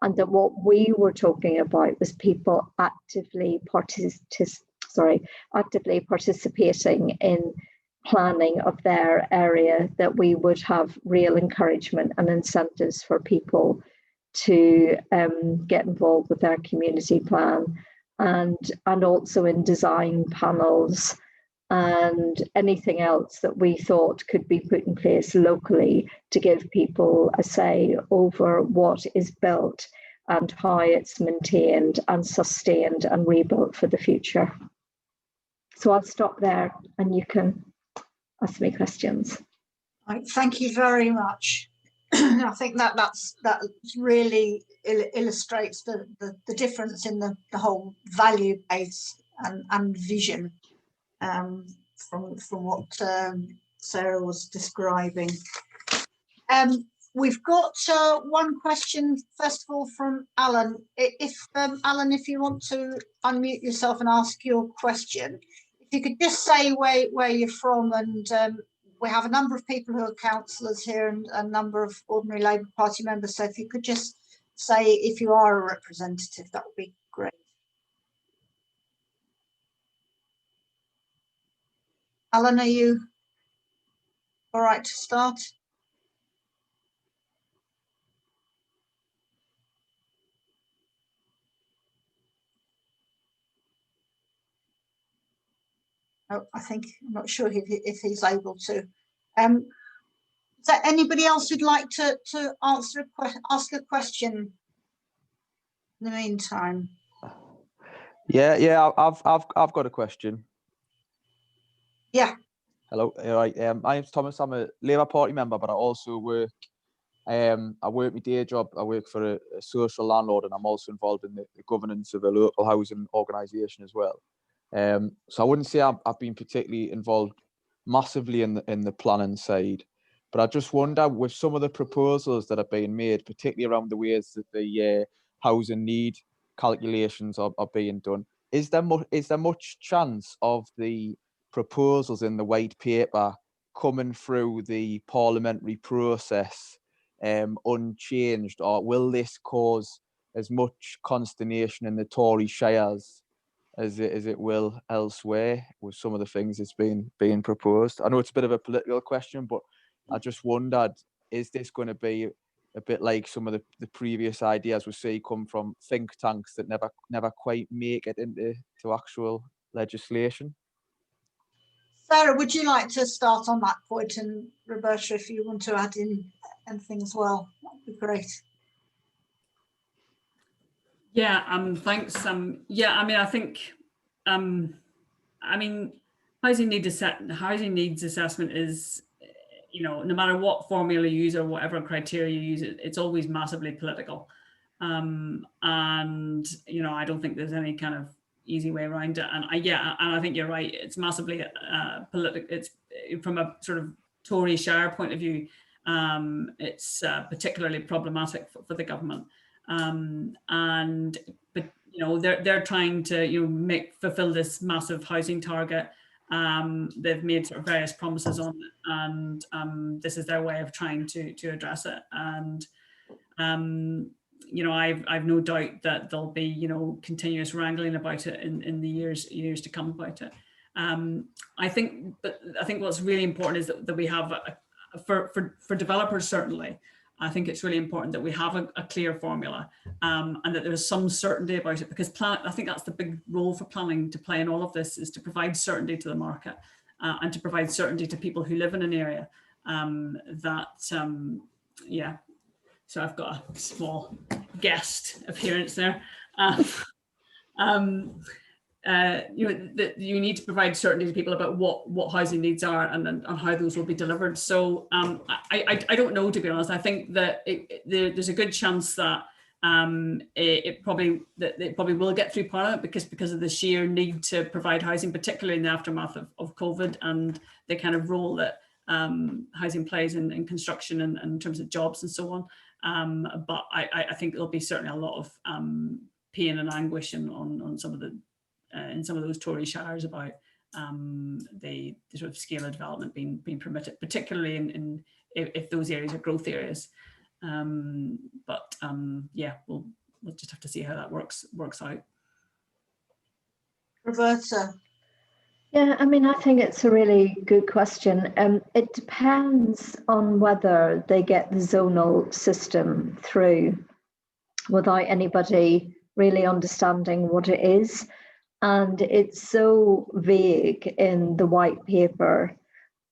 And that what we were talking about was people actively participating in planning of their area, that we would have real encouragement and incentives for people to get involved with their community plan, and also in design panels and anything else that we thought could be put in place locally to give people a say over what is built and how it's maintained and sustained and rebuilt for the future. So I'll stop there and you can ask me questions. Right, thank you very much. I think that really illustrates the difference in the whole value base and vision from what Sarah was describing. We've got one question, first of all, from Alan. Alan, if you want to unmute yourself and ask your question, if you could just say where you're from, and we have a number of people who are councillors here and a number of ordinary Labour Party members. So if you could just say if you are a representative, that would be great. Alan, are you all right to start? Oh, I'm not sure if he's able to. Is there anybody else who'd like to ask a question in the meantime? Yeah, I've got a question. Yeah. Hello. All right. My name's Thomas. I'm a Labour Party member, but I also work. I work my day job. I work for a social landlord, and I'm also involved in the governance of a local housing organisation as well. So I wouldn't say I've been particularly involved massively in the planning side, but I just wonder, with some of the proposals that are being made, particularly around the ways that the housing need calculations are being done, is there much chance of the proposals in the white paper coming through the parliamentary process unchanged, or will this cause as much consternation in the Tory shires as it will elsewhere with some of the things that's being proposed. I know it's a bit of a political question, but I just wondered, is this going to be a bit like some of the previous ideas we see come from think tanks that never quite make it into actual legislation? Sarah, would you like to start on that point? And Roberta, if you want to add in anything as well, that would be great. Yeah, thanks. Yeah, I mean, I think, housing needs assessment is, no matter what formula you use or whatever criteria you use, it's always massively political. And, I don't think there's any kind of easy way around it. And I think you're right. It's massively political. It's from a sort of Tory shire point of view. It's particularly problematic for the government. But they're trying to fulfill this massive housing target. They've made sort of various promises on it, and this is their way of trying to address it. And I've no doubt that there'll be continuous wrangling about it in the years to come about it. I think what's really important is that we have for developers, certainly. I think it's really important that we have a clear formula, and that there is some certainty about it, because I think that's the big role for planning to play in all of this, is to provide certainty to the market, and to provide certainty to people who live in an area. So I've got a small guest appearance there. That you need to provide certainty to people about what housing needs are and how those will be delivered. So I don't know, to be honest. I think that there's a good chance that it probably will get through Parliament because of the sheer need to provide housing, particularly in the aftermath of COVID and the kind of role that housing plays in construction and in terms of jobs and so on. But I think there'll be certainly a lot of pain and anguish on some of the in some of those Tory shires about the sort of scale of development being permitted, particularly if those areas are growth areas. But we'll just have to see how that works out. Roberta. Yeah, I mean, I think it's a really good question. It depends on whether they get the zonal system through without anybody really understanding what it is. And it's so vague in the white paper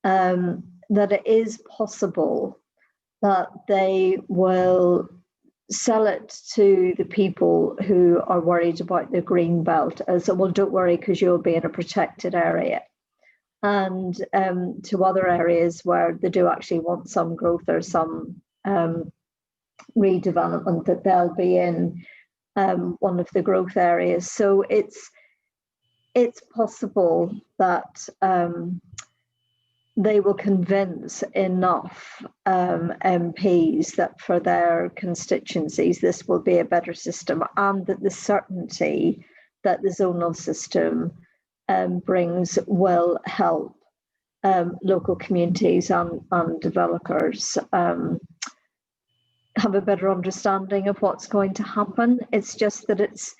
that it is possible that they will sell it to the people who are worried about the green belt as, well, don't worry, because you'll be in a protected area. And to other areas where they do actually want some growth or some redevelopment, that they'll be in one of the growth areas. So it's possible that they will convince enough MPs that for their constituencies this will be a better system, and that the certainty that the zonal system brings will help local communities and developers have a better understanding of what's going to happen. It's just that it's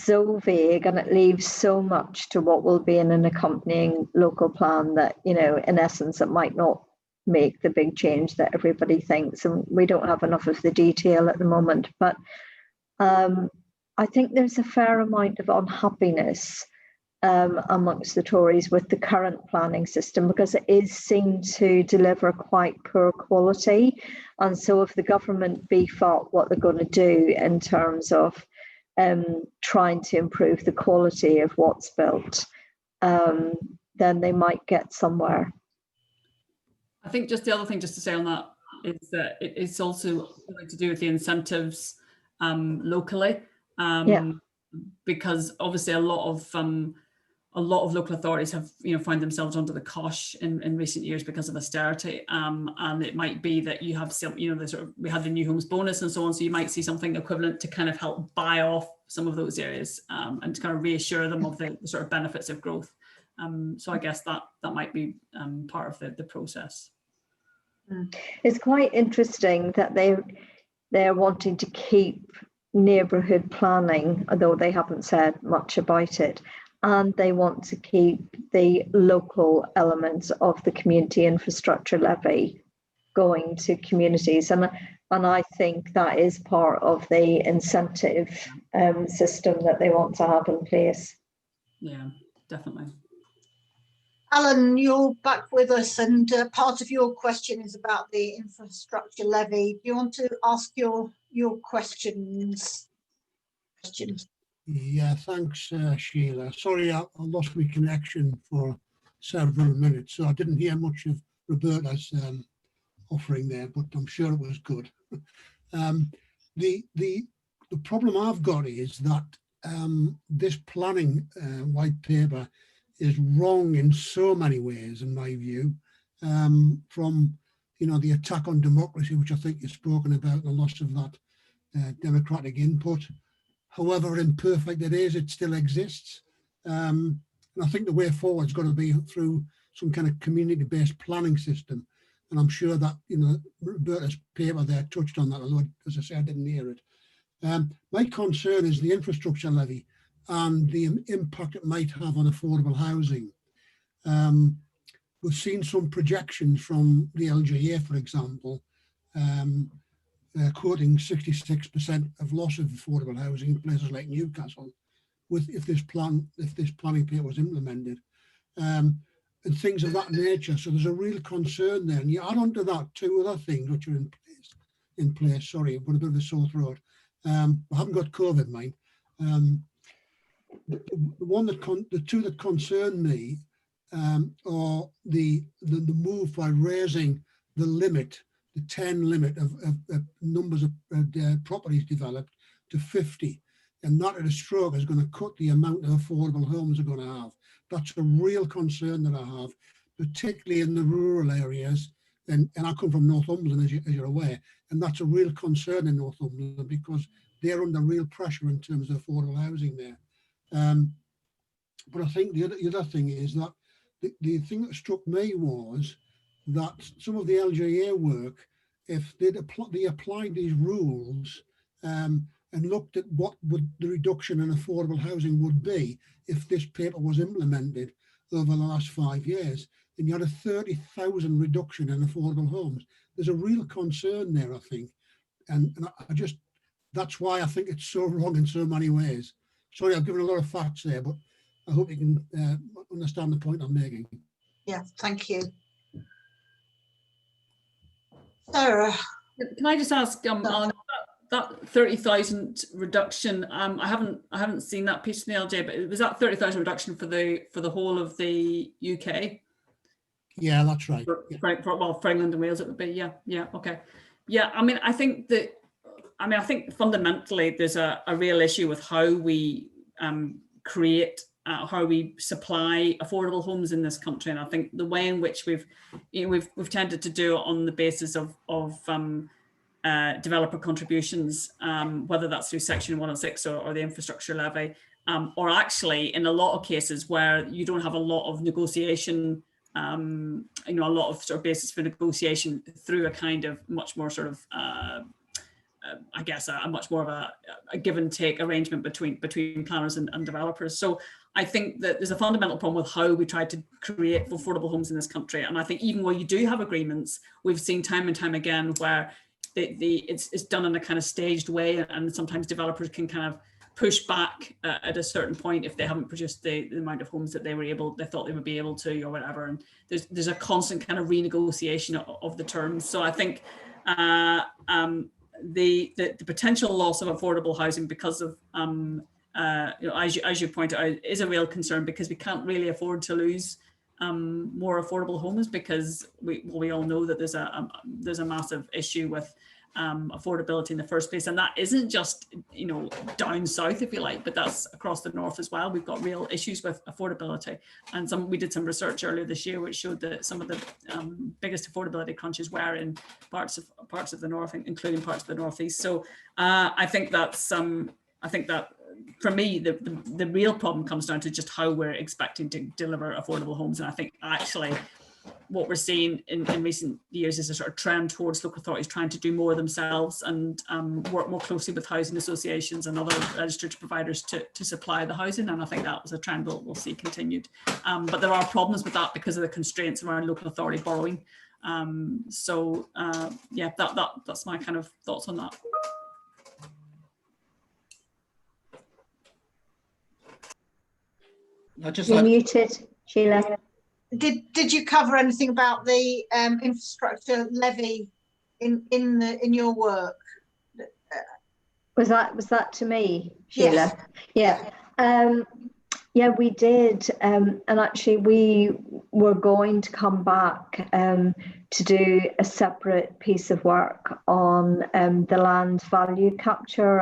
so vague, and it leaves so much to what will be in an accompanying local plan that, in essence, it might not make the big change that everybody thinks. And we don't have enough of the detail at the moment. But I think there's a fair amount of unhappiness amongst the Tories with the current planning system, because it is seen to deliver quite poor quality. And so if the government beef up what they're going to do in terms of trying to improve the quality of what's built, then they might get somewhere. I think just the other thing just to say on that is that it's also to do with the incentives locally, because obviously a lot of local authorities have found themselves under the cosh in recent years because of austerity, and it might be that you have some we had the new homes bonus and so on, so you might see something equivalent to kind of help buy off some of those areas and to kind of reassure them of the sort of benefits of growth. So I guess that might be part of the process. It's quite interesting that they're wanting to keep neighbourhood planning, although they haven't said much about it, and they want to keep the local elements of the community infrastructure levy going to communities. And I think that is part of the incentive system that they want to have in place. Yeah, definitely. Alan, you're back with us, and part of your question is about the infrastructure levy. Do you want to ask your questions? Yeah, thanks, Sheila. Sorry, I lost my connection for several minutes, so I didn't hear much of Roberta's offering there, but I'm sure it was good. The problem I've got is that this planning white paper is wrong in so many ways, in my view, from the attack on democracy, which I think you've spoken about, the loss of that democratic input. However imperfect it is, it still exists. And I think the way forward is going to be through some kind of community-based planning system. And I'm sure that, Roberta's paper there touched on that, although, as I say, I didn't hear it. My concern is the infrastructure levy and the impact it might have on affordable housing. We've seen some projections from the LHG, for example, quoting 66% of loss of affordable housing in places like Newcastle, if this planning paper was implemented, and things of that nature. So there's a real concern there. And you add on to that two other things which are in place. Sorry, I've got a bit of a sore throat. I haven't got COVID, mind. The two that concern me are the move by raising the limit, the 10 limit of numbers of properties developed to 50, and that at a stroke is going to cut the amount of affordable homes we're going to have. That's a real concern that I have, particularly in the rural areas. And I come from Northumberland, as you're aware, and that's a real concern in Northumberland because they're under real pressure in terms of affordable housing there. But I think the other thing is that the thing that struck me was that some of the LGA work, if they applied these rules and looked at what would the reduction in affordable housing would be if this paper was implemented over the last 5 years, and you had a 30,000 reduction in affordable homes. There's a real concern there, I think. And that's why I think it's so wrong in so many ways. Sorry, I've given a lot of facts there, but I hope you can understand the point I'm making. Yeah, thank you. Sarah. Can I just ask on that 30,000 reduction? I haven't seen that piece in the LJ, but was that 30,000 reduction for the whole of the UK? Yeah, that's right. For England and Wales, it would be. Yeah, okay. Yeah, I think fundamentally there's a real issue with how we create, how we supply affordable homes in this country, and I think the way in which we've tended to do it on the basis of developer contributions, whether that's through Section 106 or the infrastructure levy, or actually in a lot of cases where you don't have a lot of negotiation, a lot of sort of basis for negotiation through a kind of much more sort of I guess a much more of a give and take arrangement between planners and developers. So I think that there's a fundamental problem with how we try to create affordable homes in this country. And I think even where you do have agreements, we've seen time and time again where it's done in a kind of staged way, and sometimes developers can kind of push back at a certain point if they haven't produced the amount of homes that they thought they would be able to, or whatever. And there's a constant kind of renegotiation of the terms. So I think the potential loss of affordable housing because of as you point out is a real concern, because we can't really afford to lose more affordable homes, because we all know that there's a massive issue with affordability in the first place, and that isn't just down south, if you like, but that's across the north as well. We've got real issues with affordability, and we did some research earlier this year which showed that some of the biggest affordability crunches were in parts of the north, including parts of the northeast. So I think that for me the real problem comes down to just how we're expecting to deliver affordable homes, and I think actually what we're seeing in recent years is a sort of trend towards local authorities trying to do more themselves and work more closely with housing associations and other registered providers to supply the housing. And I think that was a trend we'll see continued. But there are problems with that because of the constraints around local authority borrowing. Yeah, that's my kind of thoughts on that. You're muted, Sheila. Did you cover anything about the infrastructure levy in your work? Was that to me, Sheila? Yes. Yeah. Yeah, we did, and actually we were going to come back to do a separate piece of work on the land value capture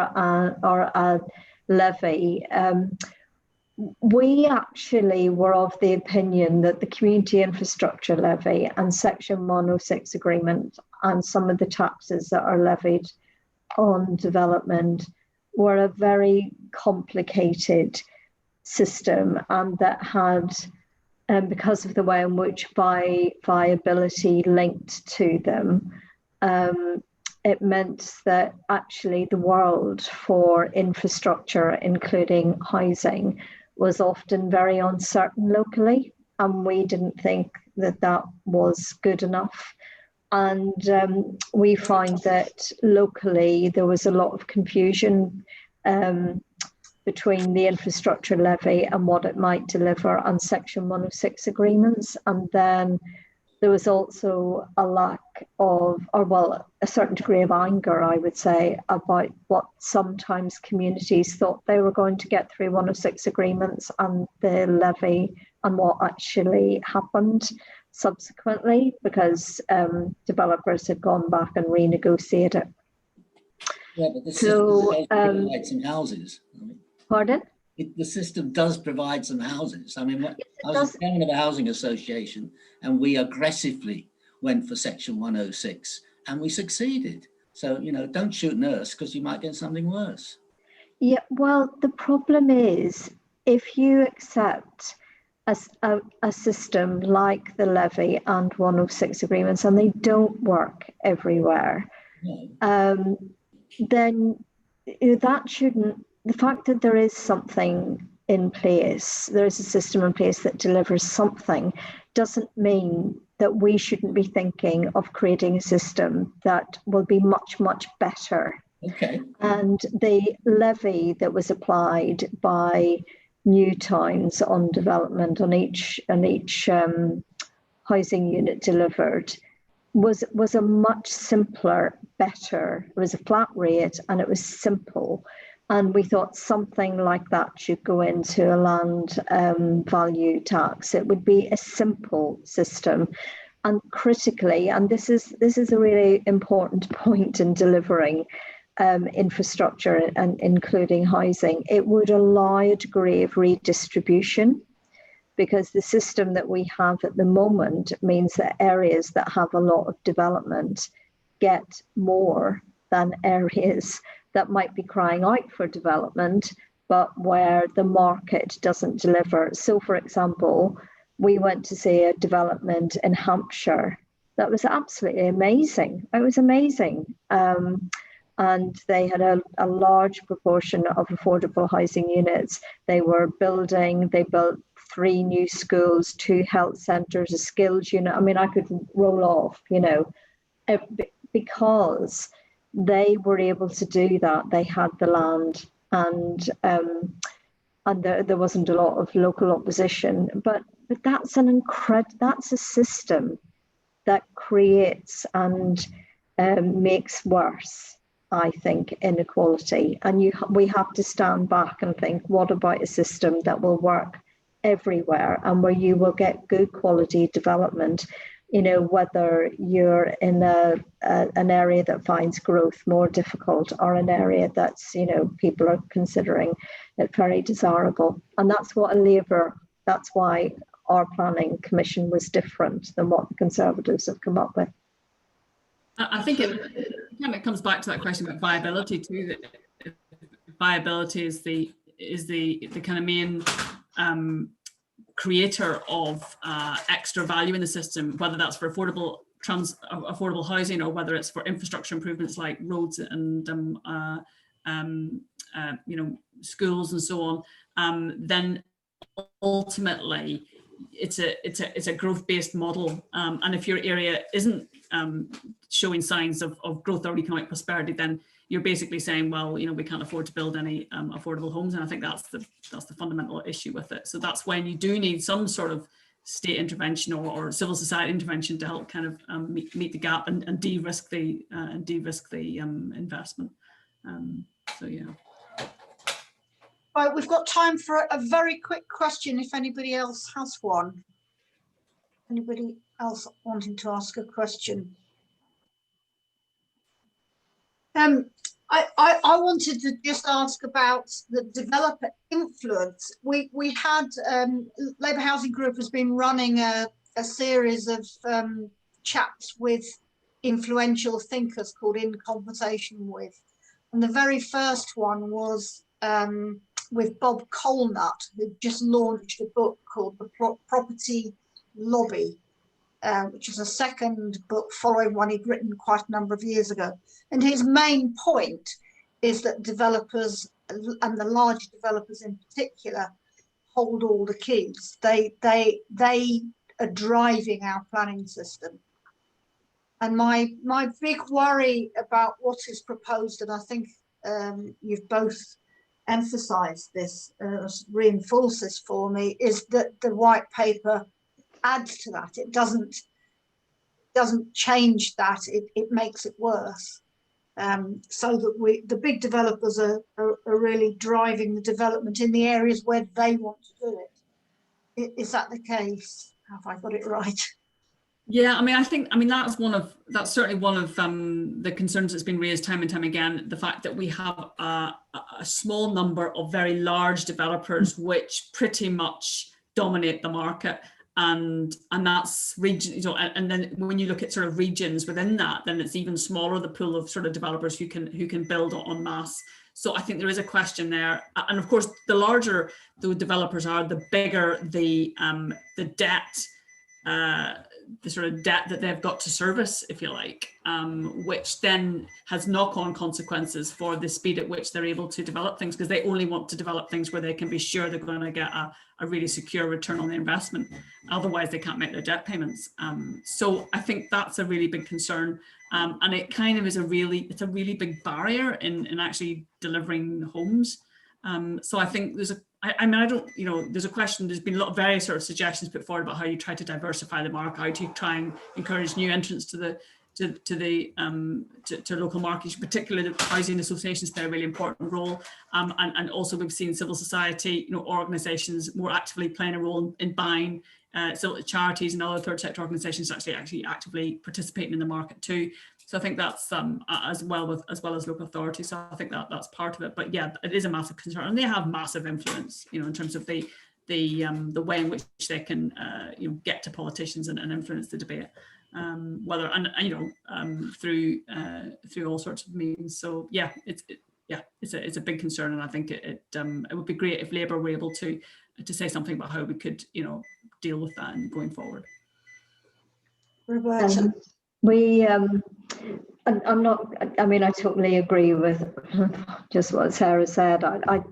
or a levy. We actually were of the opinion that the community infrastructure levy and Section 106 agreement and some of the taxes that are levied on development were a very complicated system, and that had, because of the way in which viability linked to them, it meant that actually the world for infrastructure, including housing, was often very uncertain locally, and we didn't think that that was good enough. And we find that locally there was a lot of confusion between the infrastructure levy and what it might deliver on Section 106 agreements. And then there was also a lack of, or well, a certain degree of anger, I would say, about what sometimes communities thought they were going to get through 106 agreements and the levy, and what actually happened subsequently, because developers had gone back and renegotiated. Yeah, but the system does provide some houses. Pardon? The system does provide some houses. I mean, Yes, I was the chairman of a housing association, and we aggressively went for Section 106, and we succeeded. So, you know, don't shoot nurse, because you might get something worse. Yeah, well, the problem is, if you accept a system like the levy and 106 agreements, and they don't work everywhere, No. then that shouldn't, the fact that there is something in place, there is a system in place that delivers something, doesn't mean that we shouldn't be thinking of creating a system that will be much, much better. Okay. And the levy that was applied by new towns on development on each housing unit delivered was a much simpler, better. It was a flat rate and it was simple. And we thought something like that should go into a land value tax. It would be a simple system. And critically, and this is a really important point in delivering infrastructure and including housing, it would allow a degree of redistribution, because the system that we have at the moment means that areas that have a lot of development get more than areas that might be crying out for development, but where the market doesn't deliver. So, for example, we went to see a development in Hampshire that was absolutely amazing. It was amazing. And they had a large proportion of affordable housing units. They built 3 new schools, 2 health centres, a skills unit. I mean, I could roll off, you know, because they were able to do that. They had the land, and there wasn't a lot of local opposition. But that's that's a system that creates and makes worse, I think, inequality. And we have to stand back and think, what about a system that will work everywhere and where you will get good quality development, you know, whether you're in an area that finds growth more difficult or an area that's, you know, people are considering it very desirable. And that's why our planning commission was different than what the Conservatives have come up with. I think it comes back to that question about viability too. That viability is the kind of main creator of extra value in the system, whether that's for affordable housing or whether it's for infrastructure improvements like roads and schools and so on, then ultimately it's a growth-based model, and if your area isn't showing signs of growth or economic prosperity, then you're basically saying, well, we can't afford to build any affordable homes, and I think that's the fundamental issue with it. So that's when you do need some sort of state intervention or civil society intervention to help kind of meet the gap and de-risk the investment. So yeah. Right, we've got time for a very quick question if anybody else has one. Anybody else wanting to ask a question? I wanted to just ask about the developer influence. We had Labour Housing Group has been running a series of chats with influential thinkers called In Conversation With, and the very first one was with Bob Colnut, who just launched a book called The Property Lobby, which is a second book following one he'd written quite a number of years ago. And his main point is that developers, and the large developers in particular, hold all the keys. They are driving our planning system. And my big worry about what is proposed, and I think you've both emphasised this, reinforced this for me, is that the white paper adds to that. It doesn't change that. It makes it worse. So that the big developers are really driving the development in the areas where they want to do it. Is that the case? Have I got it right? Yeah, I mean, that's certainly one of the concerns that's been raised time and time again. The fact that we have a small number of very large developers which pretty much dominate the market, and that's region. And then when you look at sort of regions within that, then it's even smaller, the pool of sort of developers who can build en masse. So I think there is a question there, and of course, the larger the developers are, the bigger the debt. The sort of debt that they've got to service, if you like, which then has knock-on consequences for the speed at which they're able to develop things, because they only want to develop things where they can be sure they're going to get a really secure return on their investment. Otherwise, they can't make their debt payments. So I think that's a really big concern, and it kind of is a really big barrier in actually delivering homes. So I think there's there's a question, there's been a lot of various sort of suggestions put forward about how you try to diversify the market, how do you try and encourage new entrants to local markets, particularly the housing associations play a really important role. And also we've seen civil society, organisations more actively playing a role in buying, civil charities and other third sector organisations actually actively participating in the market too. So I think that's as well as local authorities. So I think that's part of it. But yeah, it is a massive concern, and they have massive influence, in terms of the way in which they can get to politicians and influence the debate, through all sorts of means. So yeah, it's a big concern, and I think it would be great if Labour were able to say something about how we could deal with that and going forward. Roberta. I totally agree with just what Sarah said. I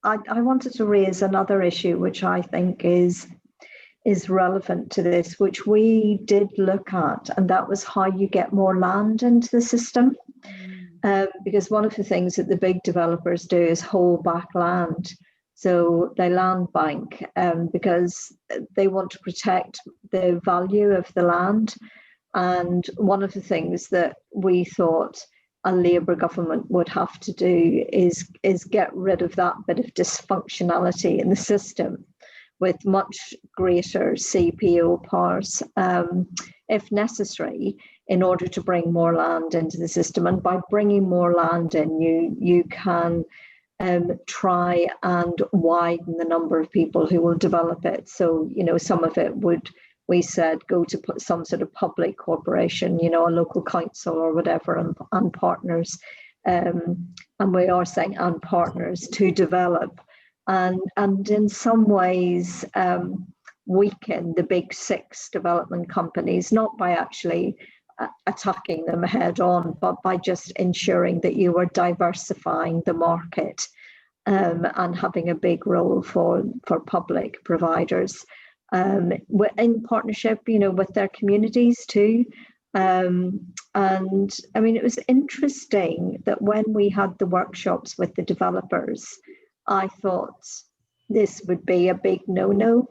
wanted to raise another issue which I think is relevant to this, which we did look at, and that was how you get more land into the system. Because one of the things that the big developers do is hold back land. So they land bank because they want to protect the value of the land. And one of the things that we thought a Labour government would have to do is get rid of that bit of dysfunctionality in the system with much greater CPO powers, if necessary, in order to bring more land into the system. And by bringing more land in, you can try and widen the number of people who will develop it. So, some of it would, we said, go to put some sort of public corporation, a local council or whatever, and partners. And we are saying and partners to develop. And in some ways, weaken the big six development companies, not by actually attacking them head on, but by just ensuring that you are diversifying the market and having a big role for public providers in partnership, with their communities too. And I mean, it was interesting that when we had the workshops with the developers, I thought this would be a big no-no,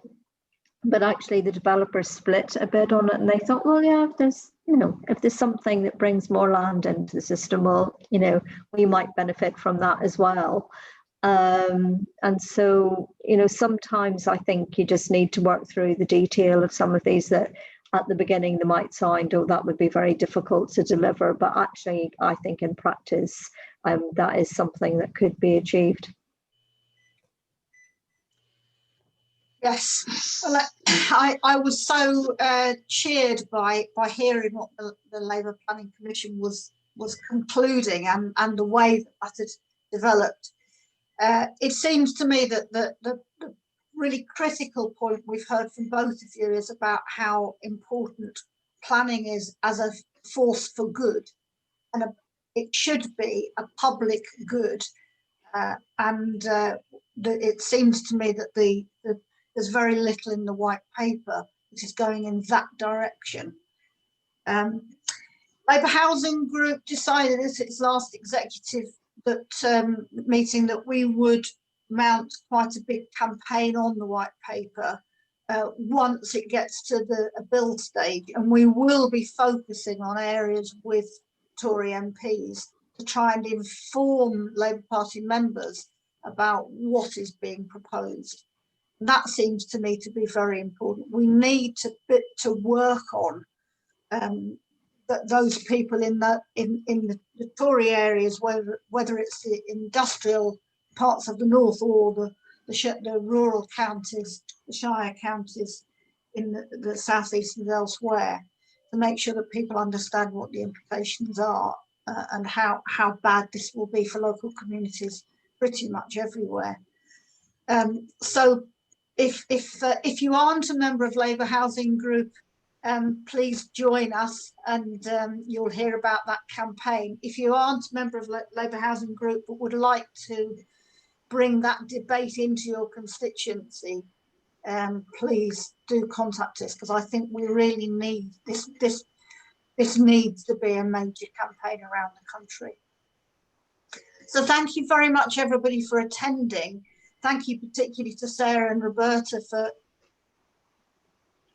but actually the developers split a bit on it, and they thought, well, yeah, if there's something that brings more land into the system, well, we might benefit from that as well. And so, sometimes I think you just need to work through the detail of some of these that at the beginning they might sound, oh, that would be very difficult to deliver, but actually I think in practice that is something that could be achieved. Yes, well, I was so cheered by hearing what the Labour Planning Commission was concluding and the way that had developed. It seems to me that the really critical point we've heard from both of you is about how important planning is as a force for good, and it should be a public good. It seems to me that there's very little in the white paper which is going in that direction. Labour Housing Group decided at its last executive meeting that we would mount quite a big campaign on the white paper once it gets to the build stage, and we will be focusing on areas with Tory MPs to try and inform Labour Party members about what is being proposed. That seems to me to be very important. We need to work on those people in the Tory areas, whether it's the industrial parts of the north or the rural counties, the shire counties in the southeast and elsewhere, to make sure that people understand what the implications are and how bad this will be for local communities pretty much everywhere. So if you aren't a member of Labour Housing Group, please join us, and you'll hear about that campaign. If you aren't a member of Labour Housing Group but would like to bring that debate into your constituency, please do contact us, because I think we really need this. This needs to be a major campaign around the country. So thank you very much, everybody, for attending. Thank you particularly to Sarah and Roberta for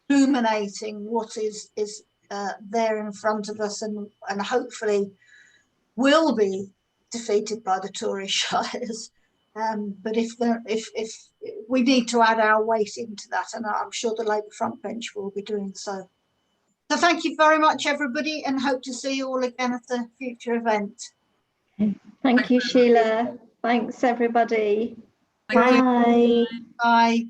illuminating what is there in front of us, and hopefully will be defeated by the Tory shires. But if we need to add our weight into that, and I'm sure the Labour front bench will be doing so. So thank you very much, everybody, and hope to see you all again at a future event. Thank you, Sheila. Thanks, everybody. Thank you. Bye. Bye.